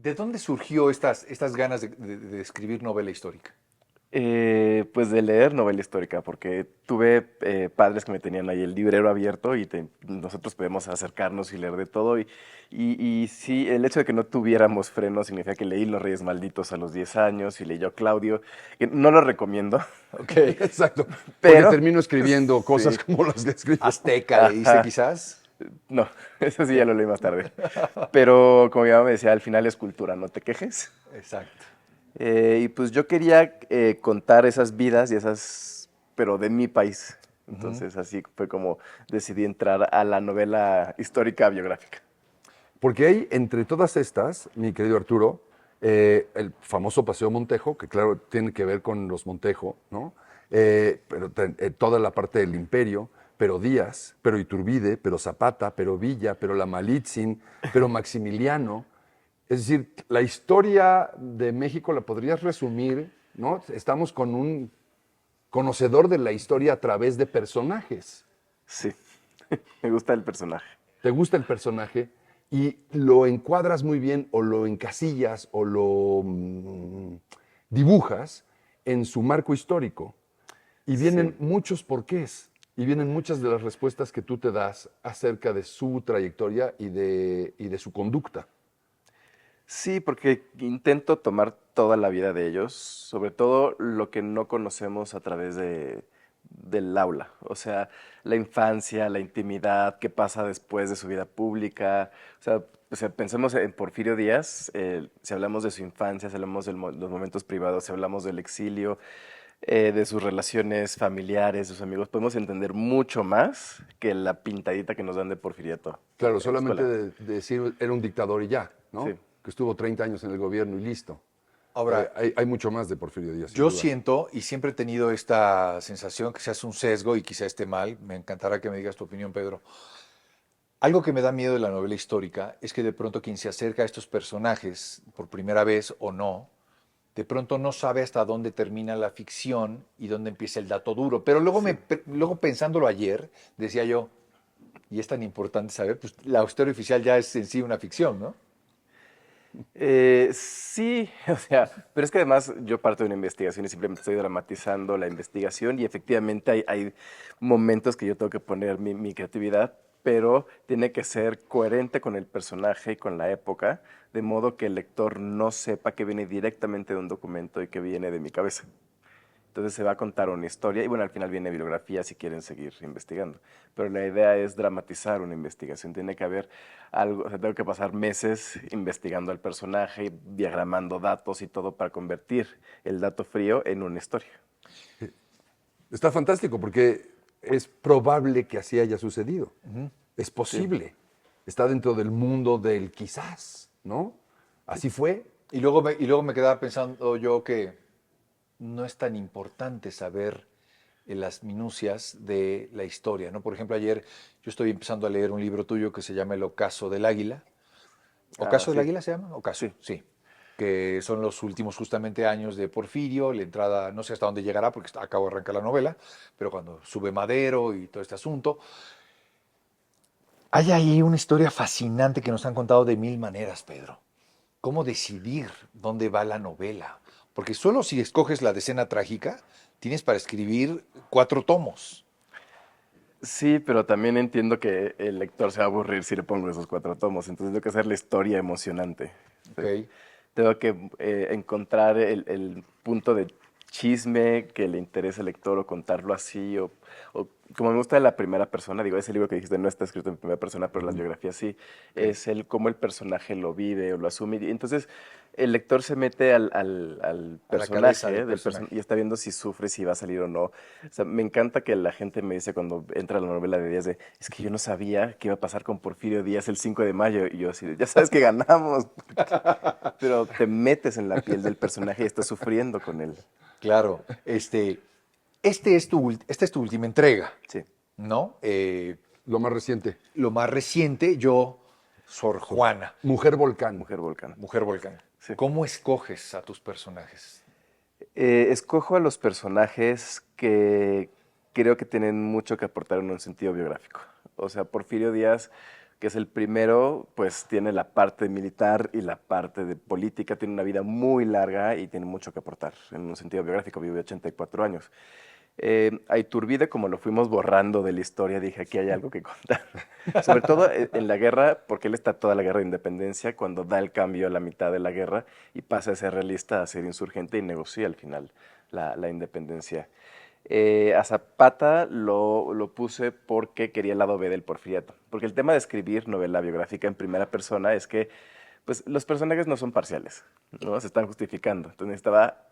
¿De dónde surgió estas ganas de escribir novela histórica? Pues de leer novela histórica, porque tuve padres que me tenían ahí el librero abierto y nosotros podemos acercarnos y leer de todo. Y sí, el hecho de que no tuviéramos freno significa que leí Los Reyes Malditos a los 10 años y leyó Claudio, que no lo recomiendo, Ok. Exacto, porque pero termino escribiendo cosas sí, como las que escribo. Azteca, leíste ajá, quizás. no, eso sí ya Ok. lo leí más tarde. Pero como mi mamá me decía, al final es cultura, no te quejes. Exacto. Y pues yo quería contar esas vidas y esas, pero de mi país. Ujú. Entonces así fue como decidí entrar a la novela histórica biográfica. Porque hay entre todas estas, mi querido Arturo, el famoso Paseo Montejo, que claro, tiene que ver con los Montejo, ¿no? Toda la parte del imperio, pero Díaz, pero Iturbide, pero Zapata, pero Villa, pero la Malitzin, pero Maximiliano. Es decir, la historia de México la podrías resumir, ¿no? Estamos con un conocedor de la historia a través de personajes. Sí, me gusta el personaje. Te gusta el personaje y lo encuadras muy bien o lo encasillas o lo dibujas en su marco histórico. Y vienen Sí. muchos porqués y vienen muchas de las respuestas que tú te das acerca de su trayectoria y de su conducta. Sí, porque intento tomar toda la vida de ellos, sobre todo lo que no conocemos a través del aula. O sea, la infancia, la intimidad, qué pasa después de su vida pública. O sea, pensemos en Porfirio Díaz, si hablamos de su infancia, si hablamos de los momentos privados, si hablamos del exilio, de sus relaciones familiares, de sus amigos, podemos entender mucho más que la pintadita que nos dan de Porfiriato Claro, en la solamente escuela. de decir era un dictador y ya, ¿no? Sí. Que estuvo 30 años en el gobierno y listo. Ahora, Hay mucho más de Porfirio Díaz, sin yo duda. siento y siempre he tenido esta sensación que se hace un sesgo y quizá esté mal. Me encantará que me digas tu opinión, Pedro. Algo que me da miedo de la novela histórica es que de pronto quien se acerca a estos personajes por primera vez o no, de pronto no sabe hasta dónde termina la ficción y dónde empieza el dato duro. Pero luego, Sí. luego pensándolo ayer, decía yo, y es tan importante saber, pues la historia oficial ya es en sí una ficción, ¿no? Sí, o sea, pero es que además yo parto de una investigación y simplemente estoy dramatizando la investigación y efectivamente hay momentos que yo tengo que poner mi creatividad, pero tiene que ser coherente con el personaje y con la época, de modo que el lector no sepa que viene directamente de un documento y que viene de mi cabeza. Entonces se va a contar una historia y bueno, al final viene bibliografía si quieren seguir investigando. Pero la idea es dramatizar una investigación. Tiene que haber algo, o sea, tengo que pasar meses investigando al personaje, diagramando datos y todo para convertir el dato frío en una historia. Está fantástico porque es probable que así haya sucedido. Es Sí. posible. Está dentro del mundo del quizás, ¿no? Así fue. Y luego me quedaba pensando yo que no es tan importante saber las minucias de la historia, ¿no? Por ejemplo, ayer yo estoy empezando a leer un libro tuyo que se llama El Ocaso del Águila. Ah, ¿Ocaso del sí, Águila se llama? Ocaso, sí. sí. Que son los últimos justamente años de Porfirio, la entrada, no sé hasta dónde llegará porque acabo de arrancar la novela, pero cuando sube Madero y todo este asunto. Hay ahí una historia fascinante que nos han contado de mil maneras, Pedro. ¿Cómo decidir dónde va la novela? Porque solo si escoges la decena trágica, tienes para escribir 4 tomos. Sí, pero también entiendo que el lector se va a aburrir si le pongo esos 4 tomos, entonces tengo que hacer la historia emocionante. ¿Ok? Sí. Tengo que encontrar el punto de chisme que le interese al lector o contarlo así, o como me gusta de la primera persona, digo, ese libro que dijiste no está escrito en primera persona, pero las biografías sí, Ok. es el cómo el personaje lo vive o lo asume. Y entonces el lector se mete al A la cabeza del personaje y personaje. está viendo si sufre, si va a salir o no. O sea, me encanta que la gente me dice cuando entra la novela de Díaz de, es que yo no sabía qué iba a pasar con Porfirio Díaz el 5 de mayo. Y yo así, ya sabes que ganamos, pero te metes en la piel del personaje y estás sufriendo con él. Claro. Esta es tu última entrega, Sí, ¿no? Lo más reciente. Lo más reciente, yo, Sor Juana, Mujer Volcán. Mujer Volcán. Mujer Volcán. Sí. ¿Cómo escoges a tus personajes? Escojo a los personajes que creo que tienen mucho que aportar en un sentido biográfico. O sea, Porfirio Díaz que es el primero, pues tiene la parte militar y la parte de política, tiene una vida muy larga y tiene mucho que aportar. En un sentido biográfico, vive 84 años. A Iturbide, como lo fuimos borrando de la historia, dije, aquí hay algo que contar. Sobre todo en la guerra, porque él está toda la guerra de independencia, cuando da el cambio a la mitad de la guerra y pasa de ser realista a ser insurgente y negocia al final la independencia. A Zapata lo puse porque quería el lado B del Porfiriato. Porque el tema de escribir novela biográfica en primera persona es que pues, los personajes no son parciales, ¿no? Se están justificando. Entonces necesitaba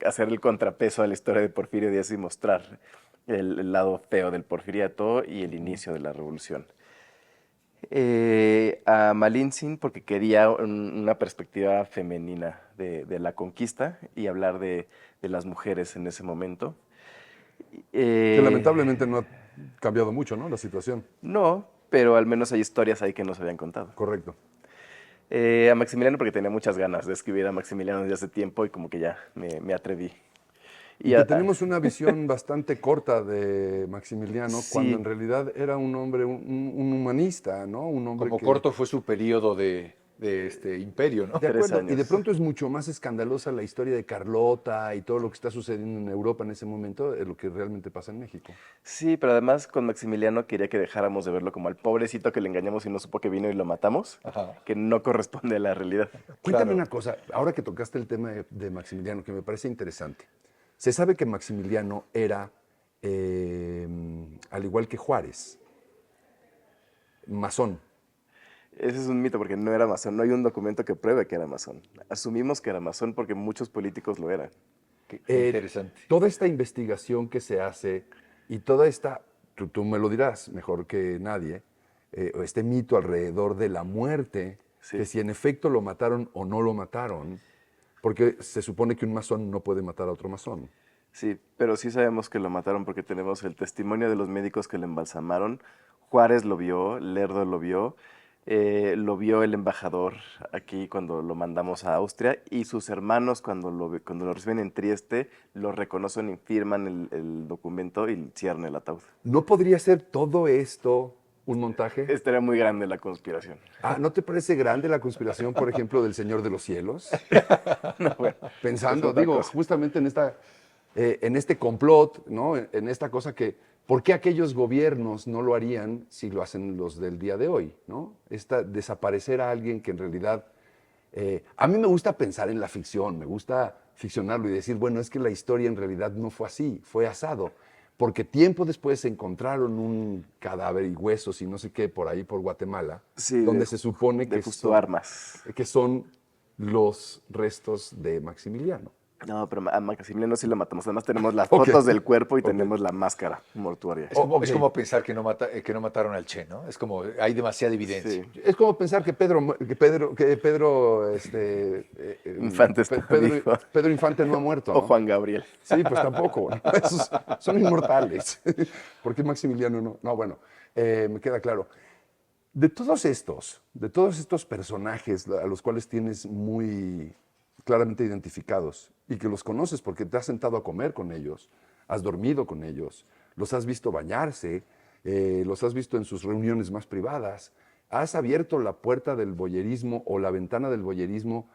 hacer el contrapeso a la historia de Porfirio Díaz y mostrar el lado feo del Porfiriato y el inicio de la revolución. A Malintzin porque quería una perspectiva femenina de la conquista y hablar de las mujeres en ese momento. Que lamentablemente no ha cambiado mucho, ¿no? La situación. No, pero al menos hay historias ahí que no se habían contado. Correcto. A Maximiliano porque tenía muchas ganas de escribir a Maximiliano desde hace tiempo y como que ya me atreví. Y que tenemos una visión bastante corta de Maximiliano, Sí. cuando en realidad era un hombre, un humanista, ¿no? Un hombre Como que... corto fue su periodo de este imperio, ¿no? De 3 acuerdo, y de años. pronto es mucho más escandalosa la historia de Carlota y todo lo que está sucediendo en Europa en ese momento de lo que realmente pasa en México. Sí, pero además con Maximiliano quería que dejáramos de verlo como al pobrecito que le engañamos y no supo que vino y lo matamos, Ajá. que no corresponde a la realidad. Cuéntame Claro. una cosa, ahora que tocaste el tema de Maximiliano, que me parece interesante. Se sabe que Maximiliano era, al igual que Juárez, masón. Ese es un mito porque no era masón, no hay un documento que pruebe que era masón. Asumimos que era masón porque muchos políticos lo eran. Qué Eh, interesante. Toda esta investigación que se hace y toda esta, tú me lo dirás mejor que nadie, este mito alrededor de la muerte, Sí. que si en efecto lo mataron o no lo mataron, porque se supone que un masón no puede matar a otro masón. Sí, pero sí sabemos que lo mataron porque tenemos el testimonio de los médicos que lo embalsamaron. Juárez lo vio, Lerdo lo vio el embajador aquí cuando lo mandamos a Austria y sus hermanos cuando lo reciben en Trieste lo reconocen y firman el documento y cierran el ataúd. ¿No podría ser todo esto un montaje? Estaría muy grande la conspiración. Ah, ¿no te parece grande la conspiración, por ejemplo, del Señor de los Cielos? No, bueno, Pensando, es otra digo, cosa. justamente en este complot, ¿no? En esta cosa que, ¿por qué aquellos gobiernos no lo harían si lo hacen los del día de hoy, ¿no? Desaparecer a alguien que en realidad, a mí me gusta pensar en la ficción, me gusta ficcionarlo y decir, bueno, es que la historia en realidad no fue así, fue asado, porque tiempo después se encontraron un cadáver y huesos y no sé qué por ahí por Guatemala, Sí, donde se supone de que justo armas. que son los restos de Maximiliano. No, pero a Maximiliano sí lo matamos. Además tenemos las Ok. fotos del cuerpo y Ok. tenemos la máscara mortuaria. Es como, ok. es como pensar que no mataron al Che, ¿no? Es como, hay demasiada evidencia. Sí. Es como pensar que Pedro Infante está vivo. Pedro Infante no ha muerto, O ¿no? Juan Gabriel. Sí, pues tampoco. ¿no? Esos son inmortales. ¿Por qué Maximiliano no? No, bueno, me queda claro. De todos estos personajes a los cuales tienes muy claramente identificados y que los conoces porque te has sentado a comer con ellos, has dormido con ellos, los has visto bañarse, los has visto en sus reuniones más privadas, has abierto la puerta del voyerismo o la ventana del voyerismo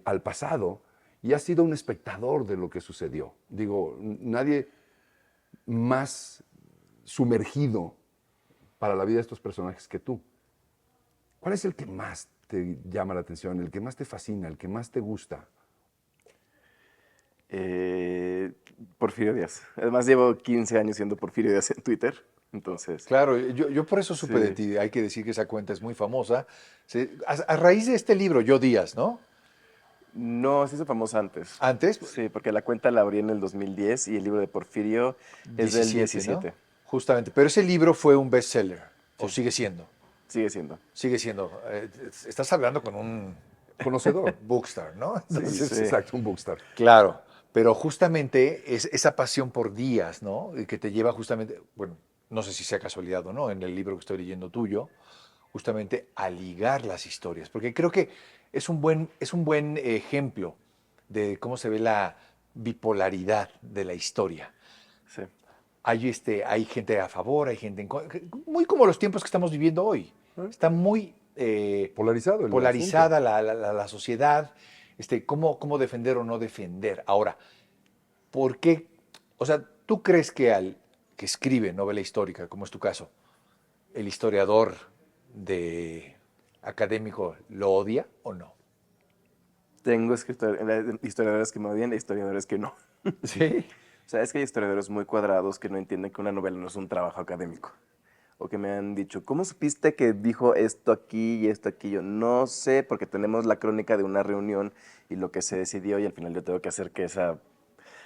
al pasado y has sido un espectador de lo que sucedió. Digo, nadie más sumergido para la vida de estos personajes que tú. ¿Cuál es el que más te llama la atención, el que más te fascina, el que más te gusta? Porfirio Díaz. Además llevo 15 años siendo Porfirio Díaz en Twitter. Entonces, Claro, yo por eso supe Sí. de ti. Hay que decir que esa cuenta es muy famosa. A raíz de este libro, Yo Díaz, ¿no? no, se hizo famosa antes. Antes, Sí, porque la cuenta la abrí en el 2010 y el libro de Porfirio es del 17. ¿no? Justamente. Pero ese libro fue un bestseller. O Sí. sigue siendo. Sigue siendo. Sigue siendo. Estás hablando con un Conocedor. bookster, ¿no? Sí, Entonces, sí. exacto, un bookstar. claro. Pero justamente es esa pasión por Díaz, ¿no? Y que te lleva justamente, bueno, no sé si sea casualidad o no, en el libro que estoy leyendo tuyo, justamente a ligar las historias. Porque creo que es un buen ejemplo de cómo se ve la bipolaridad de la historia. Sí. Hay gente a favor, hay gente en contra, muy como los tiempos que estamos viviendo hoy. Está muy Polarizado el polarizada la sociedad. ¿Cómo defender o no defender? Ahora, ¿por qué? O sea, ¿tú crees que al que escribe novela histórica, como es tu caso, el historiador de académico lo odia o no? Tengo historiadores que me odian e historiadores que no. Sí. O sea, es que hay historiadores muy cuadrados que no entienden que una novela no es un trabajo académico. O que me han dicho, ¿cómo supiste que dijo esto aquí y esto aquí? Yo no sé, porque tenemos la crónica de una reunión y lo que se decidió y al final yo tengo que hacer que esa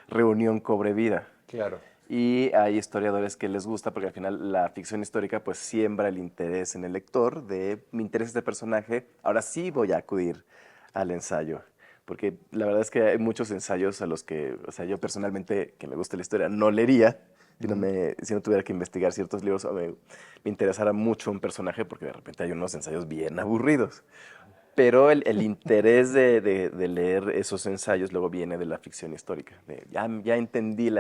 reunión cobre vida. Claro. Y hay historiadores que les gusta porque al final la ficción histórica pues siembra el interés en el lector de mi interés este personaje, ahora sí voy a acudir al ensayo. Porque la verdad es que hay muchos ensayos a los que, o sea, yo personalmente, que me gusta la historia, no leería si no tuviera que investigar ciertos libros o me interesara mucho un personaje porque de repente hay unos ensayos bien aburridos. Pero el interés de leer esos ensayos luego viene de la ficción histórica. Ya entendí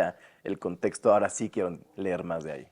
el contexto, ahora sí quiero leer más de ahí.